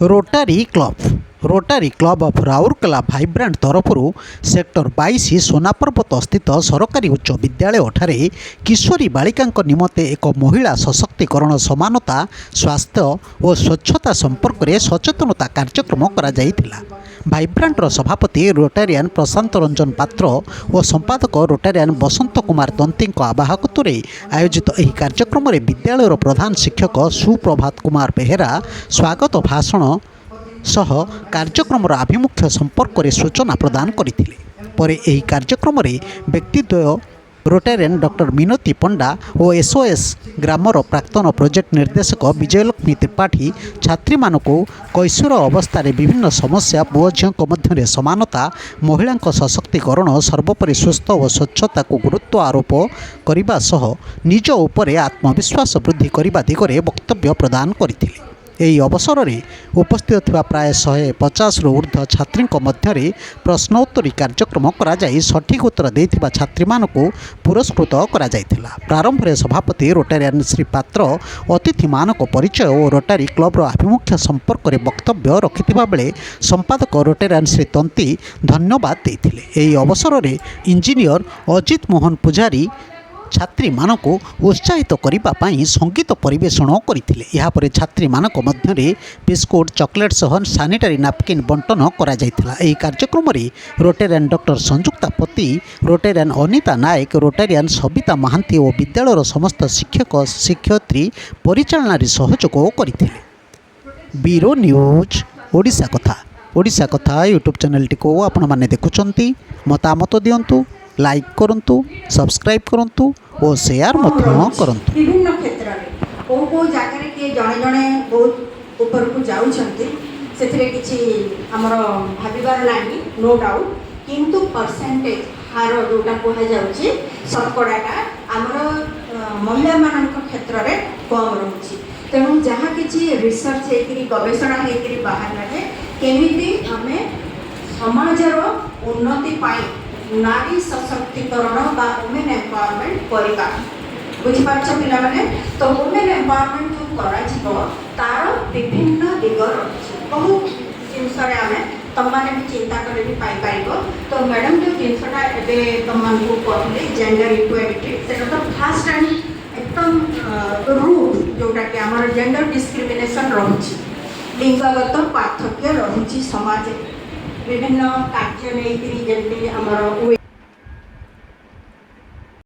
Rotary club of Rourkela vibrant ତରଫରୁ sector 22 Sonaparbat ସ୍ଥିତ ସରକାରୀ ଉଚ୍ଚ ବିଦ୍ୟାଳୟଠାରେ କିଶୋରୀ ବାଳିକାଙ୍କ ନିମନ୍ତେ ଏକ ମହିଳା ସଶକ୍ତିକରଣ ସମାନତା ସ୍ୱାସ୍ଥ୍ୟ ଓ ସ୍ୱଚ୍ଛତା ସମ୍ପର୍କରେ ସଚେତନତା କାର୍ଯ୍ୟକ୍ରମ କରାଯାଇଥିଲା। ଭାଇବ୍ରାଣ୍ଟର ସଭାପତି ରୋଟାରିଆନ୍ ପ୍ରଶାନ୍ତ ରଞ୍ଜନ ପାତ୍ର ଓ ସମ୍ପାଦକ ରୋଟାରିଆନ୍ ବସନ୍ତ କୁମାର ଦନ୍ତିଙ୍କ ଆବାହକତ୍ୱରେ ଆୟୋଜିତ ଏହି କାର୍ଯ୍ୟକ୍ରମରେ ବିଦ୍ୟାଳୟର ପ୍ରଧାନ ଶିକ୍ଷକ ସୁପ୍ରଭାତ କୁମାର ବେହେରା ସ୍ୱାଗତ ଭାଷଣ ସହ କାର୍ଯ୍ୟକ୍ରମର ଆଭିମୁଖ୍ୟ ସମ୍ପର୍କରେ ସୂଚନା ପ୍ରଦାନ କରିଥିଲେ। ପରେ ଏହି କାର୍ଯ୍ୟକ୍ରମରେ ବ୍ୟକ୍ତିଦ୍ୱୟ ରୋଟାରିଆନ୍ ଡକ୍ଟର ମିନତୀ ପଣ୍ଡା ଓ SOS ଗ୍ରାମର ପ୍ରାକ୍ତନ ପ୍ରୋଜେକ୍ଟ ନିର୍ଦ୍ଦେଶକ ବିଜୟଲକ୍ଷ୍ମୀ ତ୍ରିପାଠୀ ଛାତ୍ରୀମାନଙ୍କୁ କୈଶୋର ଅବସ୍ଥାରେ ବିଭିନ୍ନ ସମସ୍ୟା, ପୁଅ ଝିଅଙ୍କ ମଧ୍ୟରେ ସମାନତା, ମହିଳାଙ୍କ ସଶକ୍ତିକରଣ, ସର୍ବୋପରି ସୁସ୍ଥ ଓ ସ୍ୱଚ୍ଛତାକୁ ଗୁରୁତ୍ୱ ଆରୋପ କରିବା ସହ ନିଜ ଉପରେ ଆତ୍ମବିଶ୍ୱାସ ବୃଦ୍ଧି କରିବା ଦିଗରେ ବକ୍ତବ୍ୟ ପ୍ରଦାନ କରିଥିଲେ। ଏହି ଅବସରରେ ଉପସ୍ଥିତ ଥିବା ପ୍ରାୟ 150ରୁ ଉର୍ଦ୍ଧ୍ୱ ଛାତ୍ରୀଙ୍କ ମଧ୍ୟରେ ପ୍ରଶ୍ନୋତ୍ତରୀ କାର୍ଯ୍ୟକ୍ରମ କରାଯାଇ ସଠିକ୍ ଉତ୍ତର ଦେଇଥିବା ଛାତ୍ରୀମାନଙ୍କୁ ପୁରସ୍କୃତ କରାଯାଇଥିଲା। ପ୍ରାରମ୍ଭରେ ସଭାପତି ରୋଟାରିଆନ୍ ଶ୍ରୀ ପାତ୍ର ଅତିଥିମାନଙ୍କ ପରିଚୟ ଓ ରୋଟାରୀ କ୍ଲବ୍ର ଆଭିମୁଖ୍ୟ ସମ୍ପର୍କରେ ବକ୍ତବ୍ୟ ରଖିଥିବା ବେଳେ ସମ୍ପାଦକ ରୋଟାରିଆନ୍ ଶ୍ରୀ ତନ୍ତୀ ଧନ୍ୟବାଦ ଦେଇଥିଲେ। ଏହି ଅବସରରେ ଇଞ୍ଜିନିୟର ଅଜିତ ମୋହନ ପୂଜାରୀ ଛାତ୍ରୀମାନଙ୍କୁ ଉତ୍ସାହିତ କରିବା ପାଇଁ ସଙ୍ଗୀତ ପରିବେଷଣ କରିଥିଲେ। ଏହାପରେ ଛାତ୍ରୀମାନଙ୍କ ମଧ୍ୟରେ ବିସ୍କୁଟ, ଚକୋଲେଟ୍ ସହ ସାନିଟାରୀ ନାପକିନ୍ ବଣ୍ଟନ କରାଯାଇଥିଲା। ଏହି କାର୍ଯ୍ୟକ୍ରମରେ ରୋଟାରିଆନ୍ ଡକ୍ଟର ସଂଯୁକ୍ତା ପତି, ରୋଟାରିଆନ୍ ଅନିତା ନାୟକ, ରୋଟାରିଆନ୍ ସବିତା ମହାନ୍ତି ଓ ବିଦ୍ୟାଳୟର ସମସ୍ତ ଶିକ୍ଷକ ଶିକ୍ଷୟିତ୍ରୀ ପରିଚାଳନାରେ ସହଯୋଗ କରିଥିଲେ। ବ୍ୟୁରୋ ନ୍ୟୁଜ୍ ଓଡ଼ିଶା କଥା ୟୁଟ୍ୟୁବ୍ ଚ୍ୟାନେଲଟିକୁ ଆପଣମାନେ ଦେଖୁଛନ୍ତି। ମତାମତ ଦିଅନ୍ତୁ, ଲାଇକ୍ କରନ୍ତୁ, ସବସ୍କ୍ରାଇବ୍ କରନ୍ତୁ ଓ ସେୟାର ମଧ୍ୟ କରନ୍ତୁ। ବିଭିନ୍ନ କ୍ଷେତ୍ରରେ କେଉଁ ଜାଗାରେ କିଏ ଜଣେ ଜଣେ ବହୁତ ଉପରକୁ ଯାଉଛନ୍ତି, ସେଥିରେ କିଛି ଆମର ଭାବିବାର ନାହିଁ, ନୋ ଡାଉଟ୍। କିନ୍ତୁ ପରସେଣ୍ଟେଜ୍ ହାର ଯେଉଁଟା କୁହାଯାଉଛି ଶତକଡ଼ାଟା ଆମର ମହିଳାମାନଙ୍କ କ୍ଷେତ୍ରରେ କମ୍ ରହୁଛି। ତେଣୁ ଯାହା କିଛି ରିସର୍ଚ୍ଚ ହେଇକରି ଗବେଷଣା ହେଇକରି ବାହାରିଲାରେ କେମିତି ଆମେ ସମାଜର ଉନ୍ନତି ପାଇଁ ନାରୀ ସଶକ୍ତିକରଣ ବା ଓମେନ୍ ଏମ୍ପାୱାରମେଣ୍ଟ କରିବା, ବୁଝିପାରୁଛ ପିଲାମାନେ? ତ ଓମେନ୍ ଏମ୍ପାୱାରମେଣ୍ଟ ଯେଉଁ କରାଯିବ ତାର ବିଭିନ୍ନ ଦିଗ ରହିଛି। ବହୁତ ଜିନିଷରେ ଆମେ ତମମାନେ ବି ଚିନ୍ତା କରି ବି ପାଇପାରିବ। ତ ମ୍ୟାଡ଼ାମ୍ ଯେଉଁ ଜିନିଷଟା ଏବେ ତମମାନଙ୍କୁ କହିଲେ ଜେଣ୍ଡର ଇକ୍ୱାଲିଟି, ସେଟା ତ ଫାଷ୍ଟ ଆଣ୍ଡ ଏକଦମ ରୁଟ୍ ଯେଉଁଟାକି ଆମର ଜେଣ୍ଡର ଡିସ୍କ୍ରିମିନେସନ୍ ରହୁଛି, ଲିଙ୍ଗଗତ ପାର୍ଥକ୍ୟ ରହୁଛି ସମାଜରେ। ବିଭିନ୍ନ କାର୍ଯ୍ୟ ନେଇକରି ଯେମିତି ଆମର